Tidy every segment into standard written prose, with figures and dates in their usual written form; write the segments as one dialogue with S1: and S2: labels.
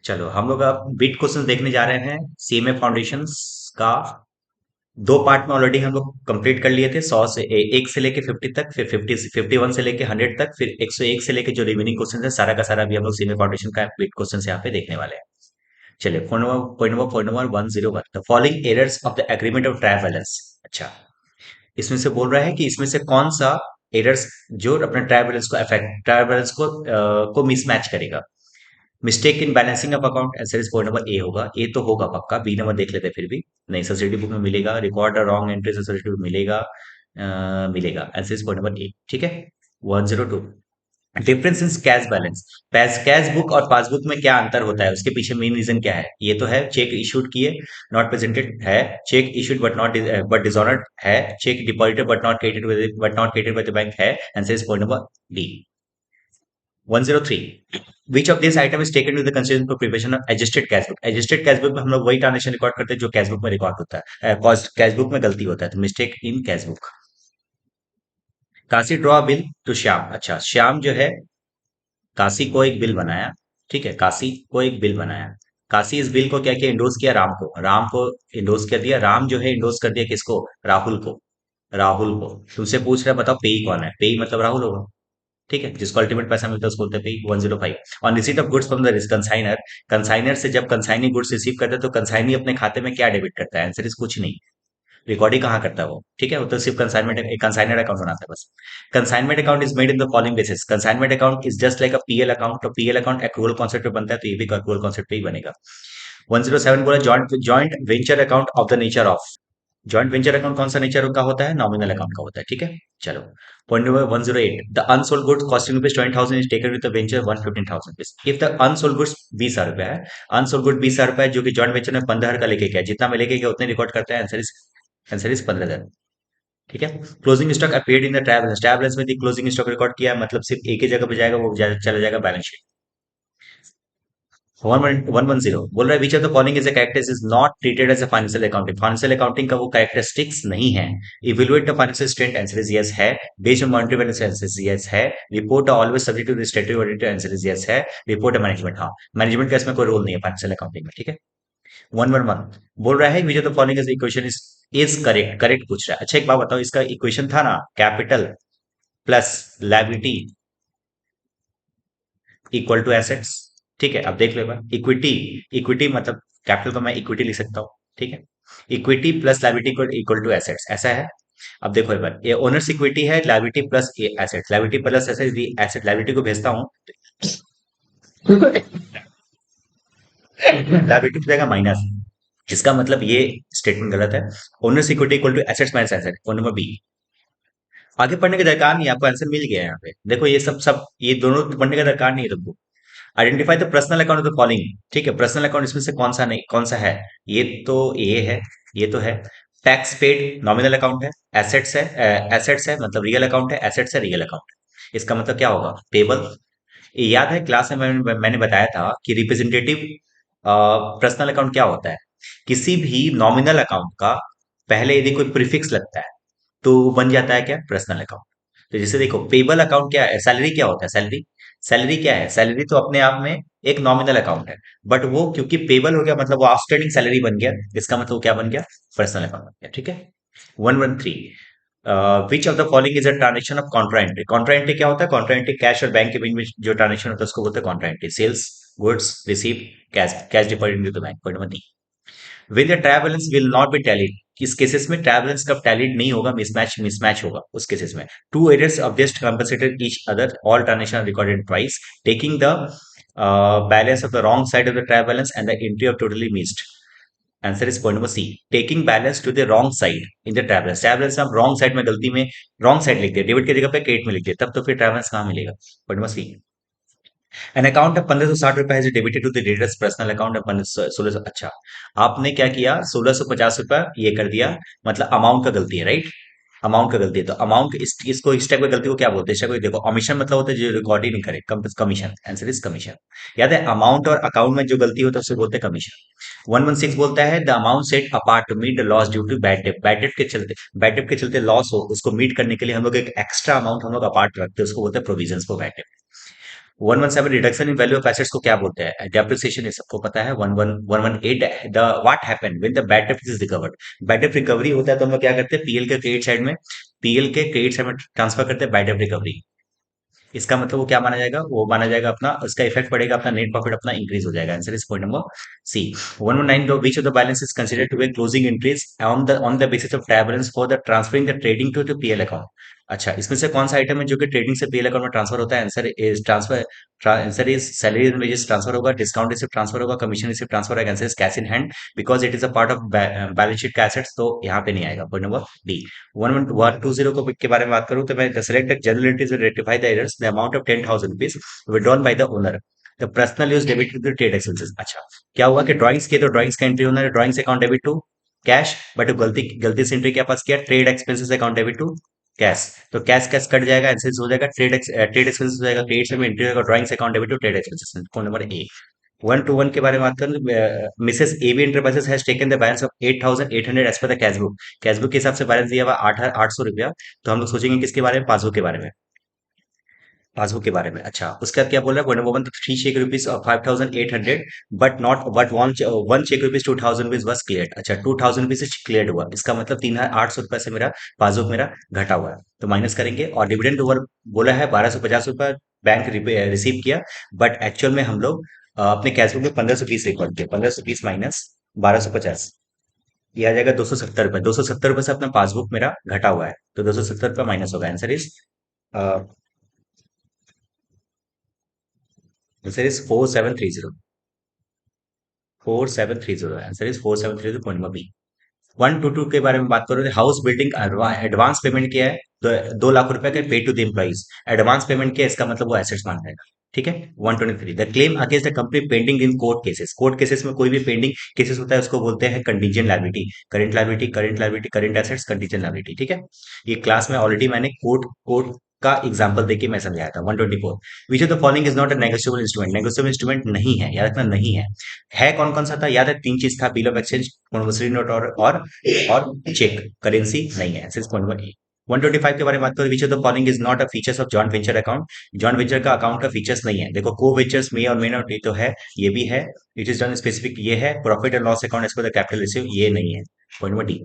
S1: चलो हम लोग अब बिट क्वेश्चन देखने जा रहे हैं। सीएमए फाउंडेशंस का दो पार्ट में ऑलरेडी हम लोग कंप्लीट कर लिए थे। 100 से 1 से लेके 50 तक, फिर 51 से लेके 100 तक, फिर 101 से लेके जो रिमेनिंग क्वेश्चन है सारा का सारा भी हम लोग सीएमए फाउंडेशन का बिट क्वेश्चन यहाँ पे देखने वाले हैं। चलिए, point number 101, the following errors of the agreement of trial balance. अच्छा, इसमें से बोल रहा है कि इसमें से कौन सा एरर्स जो अपने ट्रायल बैलेंस को अफेक्ट, ट्रायल बैलेंस को मिसमैच करेगा। Mistake in balancing of account, answer is point number A होगा। ए तो होगा पक्का, बी नंबर देख लेते हैं फिर भी। नहीं, सब्सिडी बुक में मिलेगा, record wrong entry subsidy book मिलेगा। मिलेगा, answer is point number A. ठीक है, 102। Difference in cash balance, cash book और पासबुक में क्या अंतर होता है, उसके पीछे मेन रीजन क्या है। ये तो है चेक इशूड किए नॉट प्रेजेंटेड है, cheque issued but not but dishonoured है, cheque deposited but not credited by the bank है। Answer is point number D. 103, which of this item is taken to the consideration for preparation of adjusted cash book. Adjusted cash book में हम लोग वही transaction record करते हैं जो cash book में record होता है। कैश बुक में गलती होता है, तो mistake in cash book. Kashi draw bill to Shyam. अच्छा, श्याम जो है काशी को एक बिल बनाया। ठीक है, काशी को एक बिल बनाया। काशी इस बिल को क्या किया, इंडोर्स किया राम को, राम को इंडोर्स कर दिया। राम जो है इंडोर्स कर दिया किसको, राहुल को, राहुल को। तुमसे पूछ रहा है बताओ पेई कौन है, पेई मतलब राहुल होगा। ठीक है, जिसको अल्टीमेट पैसा मिलता है उसको बोलते हैं payee. 105, on receipt of goods from the consignor. Consignor से जब कंसाइनी गुड्स रिसीव करता है तो कंसाइनी अपने खाते में क्या डेबिट करता है, आंसर इज कुछ नहीं। रिकॉर्डिंग कहाँ करता है वो, ठीक है, वो तो सिर्फ कंसाइनमेंट कंसाइनर अकाउंट बनाता है बस। Consignment account is made in the following basis. Consignment account is just like a PL account, तो पीएल अकाउंट एक्रूअल कॉन्सेप्ट पे बनता है, तो ये भी एक्रूअल कॉन्सेप्ट पे ही बनेगा। 107 बोला joint joint venture account of the nature of. Joint venture account कौन सा नेचर का होता है, नॉमिनल अकाउंट का होता है। ठीक है, चलो। Point number 108, the unsold goods costing rupees 20,000 is taken with the venture 115,000 rupees. If the unsold goods 20,000 रुपया है, अनसोल्ड गुड 20,000 रुपया है जो कि जॉइंट वेंचर में 15,000 का लेके गया, जितना में लेके गया उतने रिकॉर्ड करता है। Answer is 15,000। ठीक है, closing stock appeared in the trial balance. Trial balance में क्लोजिंग स्टॉक रिकॉर्ड किया मतलब सिर्फ एक ही जगह पे जाएगा, वो चला जाएगा बैलेंस शीट। 110 बोल रहा है which of the following is a characteristics is not treated as a financial accounting. Financial accounting का वो कैरेक्टरिस्टिक्स नहीं है। Evaluate the financial strength, answer is yes है। Based on monetary balance, answer is yes है। Report always subject to the statutory auditor, answer is yes है। Report management, हाँ, management का इसमें कोई रोल नहीं है फाइनेंशियल अकाउंटिंग में। ठीक है, 111 बोल रहा है which of the following is equation is correct. Correct पूछ रहा है। अच्छा, एक बात बताओ, इसका इक्वेशन था ना, capital plus liability equal to assets. ठीक है, अब देख लो एक बार, इक्विटी, इक्विटी मतलब कैपिटल को मैं इक्विटी लिख सकता हूँ। ठीक है, इक्विटी प्लस लायबिलिटी को इक्वल टू एसेट्स, ऐसा है। अब देखो एक बार, ये ओनर्स इक्विटी है, liability plus assets, liability plus assets, asset liability को भेजता हूँ, लायबिलिटी हो जाएगा माइनस। इसका मतलब ये स्टेटमेंट गलत है। Owners equity equal to assets minus asset, phone number B. आगे पढ़ने का दरकार नहीं है, आपको आंसर मिल गया है यहाँ पे। देखो ये सब सब ये दोनों पढ़ने का दरकार नहीं है तुमको। Identify the personal account of the following. ठीक है, पर्सनल अकाउंट इसमें से कौन सा नहीं, कौन सा है, ये तो ये है, ये तो है। टैक्स पेड नॉमिनल अकाउंट है, एसेट्स है, एसेट्स है मतलब रियल अकाउंट है, एसेट्स है रियल अकाउंट। इसका मतलब क्या होगा, पेबल। याद है क्लास में मैंने बताया था कि रिप्रेजेंटेटिव पर्सनल अकाउंट क्या होता है, किसी भी नॉमिनल अकाउंट का पहले यदि कोई प्रीफिक्स लगता है तो वो बन जाता है क्या, पर्सनल अकाउंट। तो जैसे देखो पेबल अकाउंट क्या है, सैलरी क्या होता है, सैलरी, सैलरी क्या है, सैलरी तो अपने आप में एक नॉमिनल अकाउंट है, बट वो क्योंकि पेबल हो गया मतलब वो आउटस्टैंडिंग सैलरी बन गया, इसका मतलब वो क्या बन गया, पर्सनल अकाउंट बन गया। ठीक है, 113, विच of the following is a transaction of Contra entry. Contra entry क्या होता है, कॉन्ट्रा एंट्री कैश और बैंक के बीच में जो ट्रांजेक्शन होता है उसको बोलते हैं contra entry. Sales, goods receive, cash, cash deposit into the bank. Point number D, when the trial balance will not be tallied, किस केसेस में ट्रायल बैलेंस कब टैलीड नहीं होगा, मिसमैच मिसमैच होगा उस केसेस में। Two errors of just compensated each other, all transaction recorded twice, taking the balance of the wrong side of the trial balance and the entry of totally missed. Answer is point number C, taking balance to the wrong side in the trial balance. Trial balance आप wrong side में गलती में wrong side लिख दिया, debit की जगह पे credit में लिख दिया, तब तो फिर ट्रायल बैलेंस कहाँ मिलेगा। Point number C, an account of 1560 रुपए है debited to the debtors personal account of 1600। अच्छा, आपने क्या किया, 1650 रुपए ये कर दिया, मतलब अमाउंट का गलती है, राइट, अमाउंट का गलती है, तो अमाउंट इसको इस टाइप की गलती को क्या बोलते हैं, इस टाइप को देखो, ओमिशन मतलब होता है जो रिकॉर्ड ही नहीं करे, कमीशन, आंसर इज कमीशन। याद है, अमाउंट और अकाउंट में जो गलती होता है उसे बोलते हैं कमीशन। 116 बोलता है the amount set apart to meet the loss due to bad debt. Bad debt के चलते लॉस हो उसको मीट करने के लिए हम लोग एक एक्स्ट्रा अमाउंट हम लोग अपार्ट रखते हैं, उसको बोलते हैं provision for bad debt. 117 reduction in value of assets को क्या बोलते हैं? डेप्रिसिएशन, ये सबको पता है। 111 118 the what happened when the bad debt is recovered. Bad debt recovery होता है तो हम लोग क्या करते हैं, पीएल के क्रेडिट साइड में, पीएल के क्रेडिट साइड में ट्रांसफर करते हैं बैड डेट रिकवरी। इसका मतलब वो क्या माना जाएगा, वो माना जाएगा अपना, उसका इफेक्ट पड़ेगा अपना नेट प्रॉफिट अपना इंक्रीज हो जाएगा। Answer is point number C. 119 which of the balance is considered to be closing entries on the basis of trial balance for the transferring the trading to PL account. अच्छा, इसमें से कौन सा item है जो कि ट्रेडिंग से PL account में ट्रांसफर होता है? Answer is salary and wages transfer होगा, डिस्काउंट रिसिप्ट ट्रांसफर होगा, कमीशन रिसिप्ट ट्रांसफर होगा। Answer is cash in hand, because it is a part of balance sheet का एसेट्स, तो यहाँ पे नहीं आएगा। Point number D. 1120 को के बारे में बात करूं तो मैं select general entries will rectify the errors, the amount of 10,000 rupees withdrawn by the owner, the personal use debit to trade expenses. अच्छा, क्या हुआ कि ड्राइंग्स किए तो ड्राइंग्स का एंट्री होना है, drawings account debit to cash, but गलती गलती से एंट्री क्या पास किया, trade expenses account debit to cash, तो कैश कैश कट जाएगा, आंसर हो जाएगा ट्रेड एक्सपेंसेस हो जाएगा, क्रेडिट से एंट्री होगा drawings account debit to trade expenses. Phone number A. 121 के बारे में बात करें, Mrs AB enterprises has taken the balance of 8,800 as per the cash book. Cash book के हिसाब से बैलेंस दिया हुआ 800 रुपया, तो हम लोग सोचेंगे किसके बारे में, पासबुक के बारे में, पासबुक के बारे में। अच्छा, उसके बाद क्या बोल रहा है, point number one, three cheque rupees 5,800 but not but one cheque rupees 2,000 rupees was clear. अच्छा, 2,000 रुपीज क्लियर हुआ, इसका मतलब 3,800 रुपए से मेरा पासबुक मेरा घटा हुआ है, तो माइनस करेंगे। और डिविडेंड ओवर बोला है 1,250 रुपए बैंक रिसीव किया, बट एक्चुअल में हम लोग अपने कैशबुक में 1,520 रिकॉर्ड किया, 1,520 माइनस 1,250, ये आ जाएगा 270 रुपए। 270 रुपए से अपना पासबुक मेरा घटा हुआ है, तो 270 रुपए माइनस होगा। Answer is 4730। 4730, answer is 4730, point number B. 122 के बारे में बात करो, हाउस बिल्डिंग एडवांस पेमेंट किया है, 2 लाख रुपए का pay to the employees, advance payment किया, इसका मतलब वो एसेट्स मान जाएगा। ठीक है। 123, the claim against the company pending in court cases. Court cases में कोई भी पेंडिंग केसेस होता है उसको बोलते हैं contingent liability, current liability, current liability, current assets, contingent liability. ठीक है, ये क्लास में ऑलरेडी मैंने कोर्ट कोर्ट का एग्जांपल देके मैं समझाया था। 124, विच of the following is not a negotiable instrument. Negotiable instrument नहीं है, याद रखना नहीं है कौन कौन सा था, याद है तीन चीज था, bill of exchange, promissory note और चेक, करेंसी नहीं है। सिर्फ पॉइंट नंबर ए। 125 के बारे में बात करें, विच of the following is not a features of joint venture account. Joint venture का अकाउंट का फीचर्स नहीं है, देखो को वेंचर्स में और मे नॉट, ये तो है, ये भी है, इट इज डन स्पेसिफिक, ये है, profit and loss account as per the capital receive, ये नहीं है। Point number D.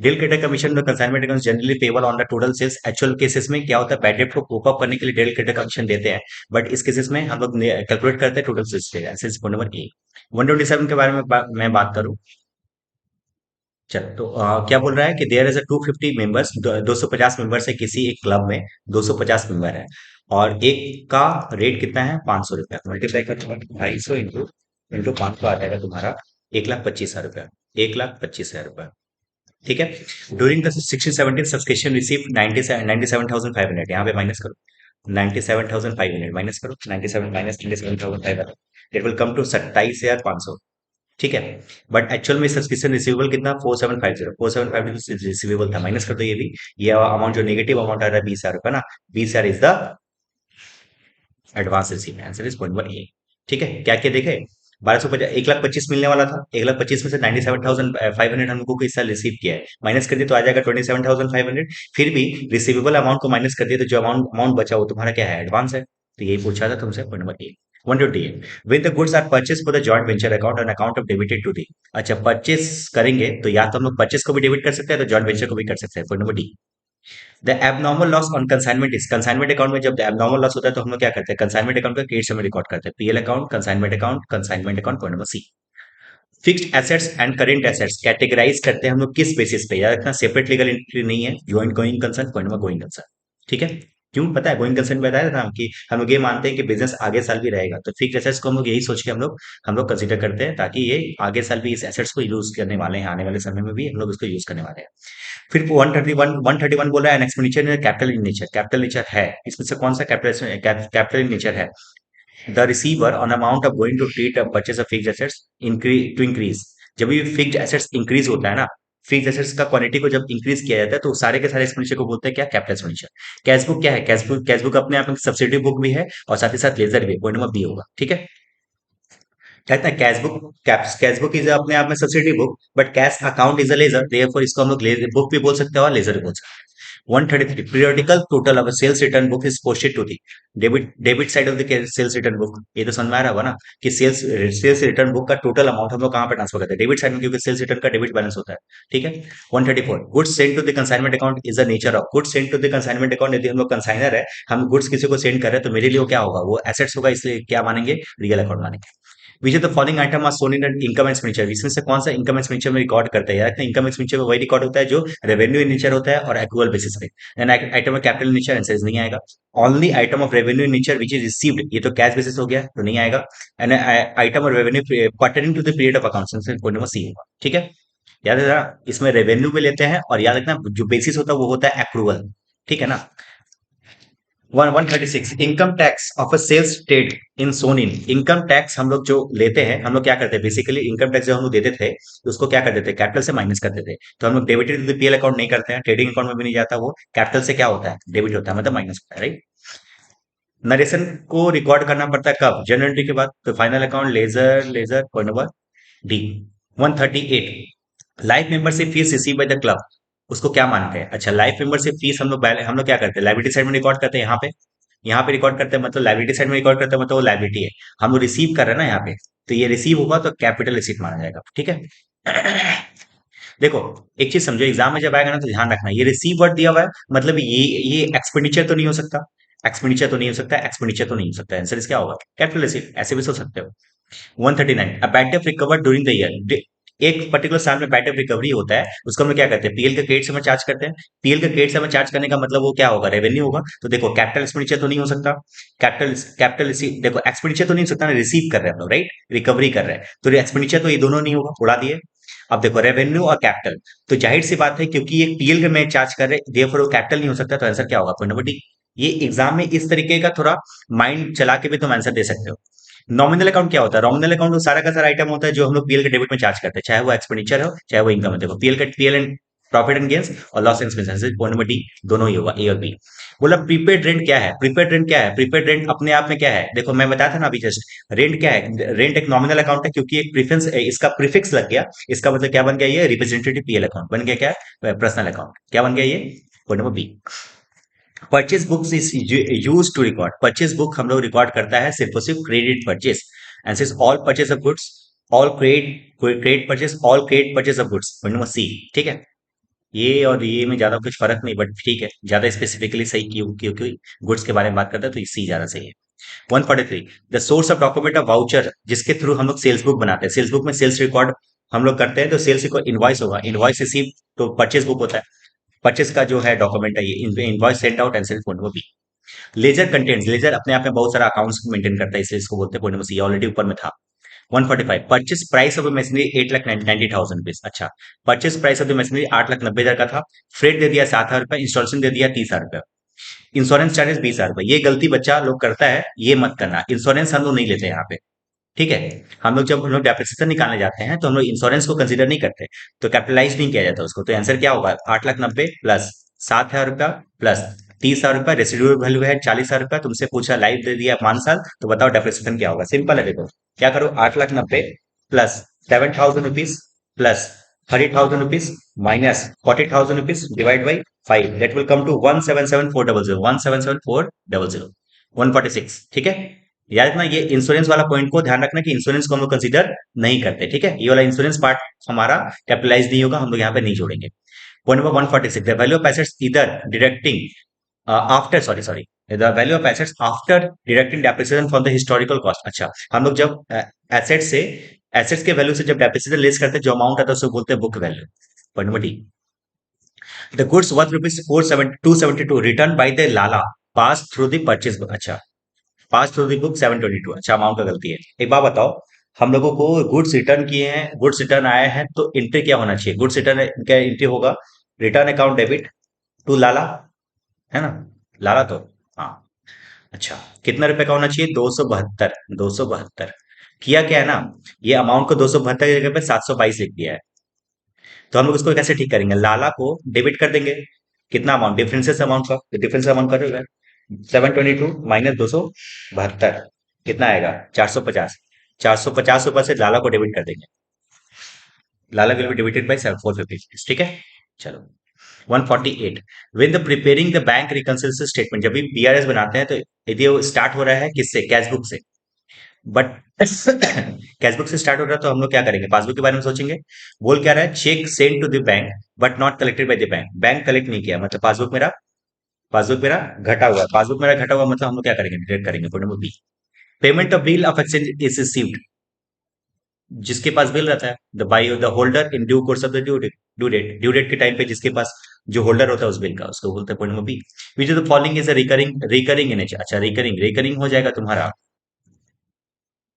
S1: Deal creditor commission the consignment account generally payable on the total sales. Actual cases में क्या होता है, बैड डेट को कोप अप करने के लिए डील क्रेडिटर कमीशन देते हैं, बट इस केसेस में हम लोग कैलकुलेट करते हैं टोटल सेल्स पे। Point number A. 127 के बारे में मैं बात करूं, चल तो क्या बोल रहा है कि there is a 250 members, 250 members है किसी एक क्लब में, 250 मेंबर है, और एक का रेट कितना है, 500 रुपया, मल्टीप्लाई कर 250 इंटू इंटू 500 आ जाएगा तुम्हारा 1,25,000 रुपया, 1,25,000 रुपया। ठीक है। ड्यूरिंग द 16-17 सब्सक्रिप्शन रिसीव 97,500, यहाँ पे माइनस करो, 97,500 माइनस करो, 97 minus 97,500, it will come to 27,500। ठीक है। बट एक्चुअल में सब्सक्रिप्शन रिसीवेबल कितना, 4750 रिसीवेबल था, माइनस कर दो ये भी, ये अमाउंट जो नेगेटिव अमाउंट आ रहा है 20,000 रुपया ना, 20,000 is the advance receive. Answer is point number A. ठीक है, क्या क्या देखे, 1250, 1,25,000 मिलने वाला था, 1,25,000 में से 97,500 हमको किस साल रिसीव किया है, माइनस कर दिया तो आ जाएगा 27,500। फिर भी रिसीवेबल अमाउंट को माइनस कर दिया तो जो अमाउंट अमाउंट बचा वो तुम्हारा क्या है, एडवांस है, तो यही पूछा था तुमसे। Point number A. 128, when the goods are purchased for the joint venture account on account of debited to the। अच्छा, परचेस करेंगे तो या तो हम लोग परचेस को भी डेबिट कर सकते हैं, तो जॉइंट वेंचर को भी कर सकते हैं। Point number D. The abnormal loss on consignment is, consignment account में जब एबनॉर्मल लॉस होता है तो हम लोग क्या करते हैं, कंसाइनमेंट अकाउंट का क्रेडिट में रिकॉर्ड करते हैं, PL account, consignment account, consignment account. Point number C. Fixed assets and current assets categorise करते हैं हम लोग किस बेसिस पे, याद रखना सेपरेट लीगल एंटिटी नहीं है, joint going concern. Point number going concern. ठीक है। क्यों पता है, गोइंग कंसर्न बताया था हम कि हम लोग ये मानते हैं कि बिजनेस आगे साल भी रहेगा, तो फिक्स एसेट्स को हम लोग यही सोच के हम लोग कंसीडर करते हैं, ताकि ये आगे साल भी इस एसेट्स को यूज करने वाले हैं, आने वाले समय में भी हम लोग इसको यूज करने वाले हैं। फिर 131 बोला है, expenditure capital in nature, capital nature है, इसमें से कौन सा कैपिटल इन नेचर है, the receiver on amount of going to treat purchase of fixed assets increase. जब भी फिक्स्ड एसेट्स इंक्रीज होता है ना, फिक्स्ड एसेट्स का क्वांटिटी को जब इंक्रीज किया जाता है तो सारे के सारे एक्सपेंडिचर को बोलते हैं क्या, कैपिटल एक्सपेंडिचर। कैशबुक क्या है, कैशबुक अपने आप में सब्सिडी बुक भी है और साथ ही साथ लेजर भी, पॉइंट नंबर बी होगा। ठीक है। कहते हैं कैशबुक इज अपने आप में subsidy book, but cash account is a ledger, therefore इसको हम लोग बुक भी बोल सकते हैं और लेजर भी बोल सकते हैं। 133 periodical total of a sales return book is posted to the debit side of the sales return book. ये तो समझ में आ रहा होगा ना कि सेल्स रिटर्न बुक का टोटल अमाउंट हम लोग कहाँ पे ट्रांसफर करते हैं, डेबिट साइड में, क्योंकि सेल्स रिटर्न का डेबिट बैलेंस होता है। ठीक है। 134 goods send to the consignment account is the nature of goods send to the consignment account. यदि हम लोग कंसाइनर है, हम गुड्स किसी को सेंड कर रहे हैं, तो मेरे लिए वो क्या होगा, वो एसेट्स होगा, इसलिए क्या मानेंगे, रियल अकाउंट मानेंगे। Which of the following item are shown in income and expenditure, इसमें से कौन सा इनकम एक्सपेंडिचर में रिकॉर्ड करते हैं यार, इनकम एक्सपेंडिचर में वही रिकॉर्ड होता है जो रेवेन्यू इन नेचर होता है और एक्रूअल बेसिस पे। And item of capital nature answer नहीं आएगा। Only item of revenue in nature which is received, ये तो कैश बेसिस हो गया तो नहीं आएगा। And item of revenue pertaining to the period of accounts, कोई नंबर सी होगा। ठीक है। याद रखना, इसमें रेवेन्यू भी लेते हैं, और याद रखना जो बेसिस होता है वो होता है एक्रूअल। ठीक है ना। 136 income tax of a sales trade in shown in. Income tax हम लोग जो लेते हैं, हम लोग क्या करते हैं, बेसिकली इनकम टैक्स जो हम लोग देते थे, तो उसको क्या कर देते हैं, कैपिटल से माइनस कर देते हैं। तो हम लोग डेबिटेड टू पीएल अकाउंट नहीं करते हैं, ट्रेडिंग अकाउंट में भी नहीं जाता, वो कैपिटल से क्या होता है, डेबिट होता है, मतलब माइनस होता है, राइट। नरेशन को रिकॉर्ड करना पड़ता है कब, जनरल एंट्री के बाद। तो final account ledger ledger point number D. 138 life membership fees receive by the club, उसको क्या मानते हैं। अच्छा, लाइफ मेंबरशिप फीस हम लोग क्या करते हैं, लाइबिलिटी साइड में रिकॉर्ड करते हैं, यहाँ पे रिकॉर्ड करते हैं, मतलब लाइबिलिटी साइड में रिकॉर्ड करते हैं, मतलब वो लाइबिलिटी है, हम लोग रिसीव कर रहे हैं ना यहाँ पे, तो ये रिसीव होगा तो कैपिटल रिसीट माना जाएगा। ठीक है। देखो, एक चीज समझो, एग्जाम में जब आएगा ना तो ध्यान रखना, ये रिसीव वर्ड दिया हुआ है, मतलब ये एक्सपेंडिचर तो नहीं हो सकता, एक्सपेंडिचर तो नहीं हो सकता, एक्सपेंडिचर तो नहीं हो सकता, आंसर क्या होगा, कैपिटल रिसीट, ऐसे भी सोच सकते हो। 139 a bad debt recovered during the year, एक पर्टिकुलर साल में बैड डेट रिकवरी होता है, उसको हम लोग क्या करते हैं, पीएल के क्रेडिट से में चार्ज करते हैं। पीएल के क्रेडिट से में चार्ज करने का मतलब वो क्या होगा, रेवेन्यू होगा। तो देखो, कैपिटल एक्सपेंडिचर तो नहीं हो सकता, कैपिटल कैपिटल देखो एक्सपेंडिचर तो नहीं हो सकता ना, रिसीव कर रहे हैं हम लोग, राइट, रिकवरी कर रहे हैं, तो एक्सपेंडिचर तो ये दोनों नहीं होगा, उड़ा दिए। अब देखो, रेवेन्यू और कैपिटल, तो जाहिर सी बात है, क्योंकि ये पीएल के में चार्ज कर रहे हैं, देयरफॉर वो कैपिटल नहीं हो सकता, तो आंसर क्या होगा, पॉइंट नंबर डी। ये एग्जाम में इस तरीके का थोड़ा माइंड चला के भी तुम आंसर दे सकते हो। नॉमिनल अकाउंट क्या होता है, नॉमिनल अकाउंट वो सारा का सारा आइटम होता है जो हम लोग पीएल के डेबिट में चार्ज करते हैं, चाहे वो एक्सपेंडिचर हो चाहे वो इनकम हो। देखो, P L and profit and gains और loss and expenses, point number D, दोनों ही होगा, ए और बी। बोला प्रीपेड रेंट क्या है, प्रीपेड रेंट क्या है, प्रीपेड रेंट अपने आप में क्या है, देखो मैं बताया था ना अभी जस्ट, रेंट क्या है, रेंट एक नॉमिनल अकाउंट है, क्योंकि एक प्रीफेंस इसका प्रीफिक्स लग गया, इसका मतलब क्या बन गया, ये रिप्रेजेंटेटिव पीएल अकाउंट बन गया, क्या पर्सनल अकाउंट, क्या बन गया ये, point number B. Purchase books is use to record, purchase book हम लोग रिकॉर्ड करता है सिर्फ और सिर्फ क्रेडिट परचेज, एंड सिर्फ all purchase of goods, all credit purchase, all credit purchase of goods, point number C. ठीक है। ये और ये में ज्यादा कुछ फर्क नहीं, बट ठीक है, ज्यादा स्पेसिफिकली सही क्यों, क्योंकि गुड्स के बारे में बात करते हैं, तो सी ज्यादा सही है। 143 the source of document of voucher, जिसके थ्रू हम लोग सेल्स बुक बनाते हैं, सेल्स बुक में सेल्स रिकॉर्ड हम लोग करते हैं, तो सेल्स को इनवॉइस होगा, इनवॉइस रिसीव, तो परचेज बुक होता है, परचेज का जो है डॉक्यूमेंट है ये invoice sent out and sales, point number B. Ledger contents, ledger अपने आप में बहुत सारा अकाउंट्स मेंटेन करता है, इसलिए इसको बोलते हैं, पॉइंट नंबर सी, ऑलरेडी ऊपर में था। 145 purchase price of machinery 8,90,000 rupees. अच्छा, purchase price of the machinery 8,90,000 का था, फ्रेट दे दिया 7,000 रुपए, इंस्टॉलेशन दे दिया 30,000 रुपए, इंश्योरेंस चार्जेस 20,000 रुपए। ये गलती बच्चा लोग करता है, ये मत करना, इंश्योरेंस हम लोग नहीं लेते यहाँ पे। ठीक है। हम लोग डेप्रिसिएशन निकालने जाते हैं, तो हम लोग इंश्योरेंस को कंसीडर नहीं करते, तो कैपिटलाइज नहीं किया जाता उसको, तो आंसर क्या होगा, 8,90,000 प्लस 7,000 रुपया प्लस 30,000 रुपया, रेसिडुअल वैल्यू है 40,000 रुपया, तुमसे पूछा लाइफ दे दिया 5 साल, तो बताओ डेप्रिसिएशन क्या होगा, सिंपल है, देखो क्या करो, 8,90,000 plus 7,000 rupees plus 30,000 rupees minus 40,000 rupees divide by 5, that will come to 177,400, 177,400, 146। ठीक है। याद रखना, ये इंश्योरेंस वाला पॉइंट को ध्यान रखना कि इंश्योरेंस को हम लोग कंसीडर नहीं करते। ठीक है, ये वाला इंश्योरेंस पार्ट हमारा कैपिटलाइज नहीं होगा, हम लोग यहाँ पे नहीं जोड़ेंगे। Point number 146 the value of assets इधर deducting after, sorry the value of assets after deducting depreciation from the historical cost. अच्छा, हम लोग जब एसेट से एसेट्स के वैल्यू से जब डेप्रिसिएशन लेस करते हैं, जो अमाउंट आता है उसको बोलते हैं book value. Point number D the goods worth rupees 272 return by the Lala pass through the purchase book. अच्छा, पास थ्रू दी बुक 722, अच्छा अमाउंट का गलती है। एक बात बताओ, हम लोगों को गुड्स रिटर्न किए हैं, गुड्स रिटर्न आए हैं, तो एंट्री क्या होना चाहिए, गुड्स रिटर्न क्या एंट्री होगा, रिटर्न अकाउंट डेबिट टू लाला, है ना, लाला तो, हाँ। अच्छा, कितना रुपए का होना चाहिए, 272, 272। किया क्या है ना, ये अमाउंट को 272 की जगह पे 722 लिख दिया है, तो हम लोग इसको कैसे ठीक करेंगे, लाला को डेबिट कर देंगे, कितना अमाउंट, डिफरेंसेस अमाउंट का, डिफरेंस अमाउंट करोगे, 722 माइनस 272 कितना आएगा, 450, 450 रुपए से लाला को डेबिट कर देंगे, लाला विल बी डेबिटेड बाई 450। ठीक है। चलो, 148 with the preparing the bank reconciliation statement, जब भी बीआरएस बनाते हैं तो यदि वो स्टार्ट हो रहा है किससे, कैश बुक से, बट कैश बुक से स्टार्ट हो रहा है तो हम लोग क्या करेंगे, पासबुक के बारे में सोचेंगे। बोल क्या रहा है, cheque send to the bank but not collected by the bank, bank collect नहीं किया मतलब पासबुक मेरा घटा हुआ है, पासबुक मेरा घटा हुआ मतलब हम लोग क्या करेंगे, डिडक्ट करेंगे, point number B. Payment of bill of exchange is received, जिसके पास बिल रहता है, the by the holder in due course of the due date के टाइम पे जिसके पास जो होल्डर होता है उस बिल का, उसको बोलते हैं point number B. Which of the following is a recurring in nature, अच्छा रिकरिंग हो जाएगा तुम्हारा,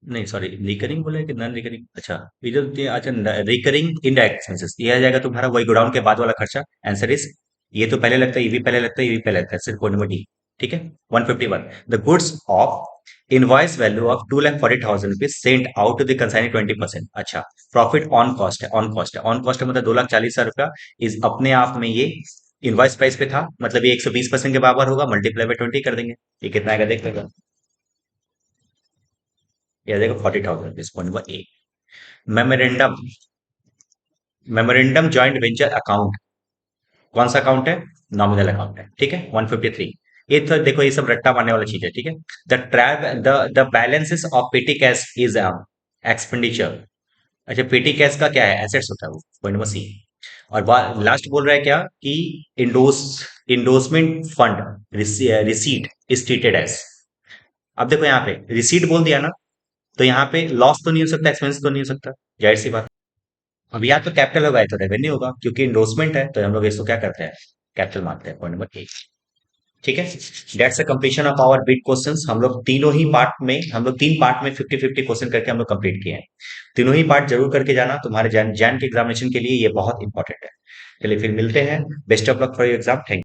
S1: नहीं सॉरी, रिकरिंग बोला है कि नॉन रिकरिंग, अच्छा विच, अच्छा रिकरिंग इनडायरेक्ट एक्सपेंसेस, ये आ जाएगा तुम्हारा वही गोडाउन के बाद वाला खर्चा। आंसर इज, ये तो पहले लगता है, ये भी पहले लगता है, ये भी पहले लगता है, सिर्फ पॉइंट नंबर डी। ठीक है। 151 the goods of invoice value of 2,40,000 rupees sent out to the consignee 20%, अच्छा प्रॉफिट ऑन कॉस्ट है, मतलब 2,40,000 रुपया इस अपने आप में ये इनवॉइस प्राइस पे था, मतलब ये 120% के बराबर होगा, मल्टीप्लाई बाय 20 कर देंगे, ये कितना आएगा देख लेगा, ये आ जाएगा 40,000 rupees, point number A. Memorandum, joint venture account, कौन सा अकाउंट है, नॉमिनल अकाउंट है, ठीक है। 153, ये तो देखो ये सब रट्टा मारने वाला चीज है, ठीक है। द ट्रैव the balances of petty cash is expenditure, अच्छा पेटी कैश का क्या है, एसेट्स होता है वो, पॉइंट नंबर सी। और लास्ट बोल रहा है क्या कि इंडोस endorsement fund receipt is treated as, अब देखो यहाँ पे रिसीट बोल दिया ना, तो यहाँ पे लॉस तो नहीं हो सकता, एक्सपेंस तो नहीं हो सकता, जाहिर सी बात। अब या तो कैपिटल होगा या तो रेवेन्यू होगा, क्योंकि इंडोर्समेंट है तो हम लोग इसको क्या करते हैं, कैपिटल मानते हैं, पॉइंट नंबर ए। ठीक है। That's the completion of our bit questions, हम लोग 3 पार्ट में 50-50 क्वेश्चन करके हम लोग कंप्लीट किए हैं। तीनों ही पार्ट जरूर करके जाना, तुम्हारे जैन के एग्जामिनेशन के लिए ये बहुत इंपॉर्टेंट है। चलिए फिर मिलते हैं, best of luck for your exam, thank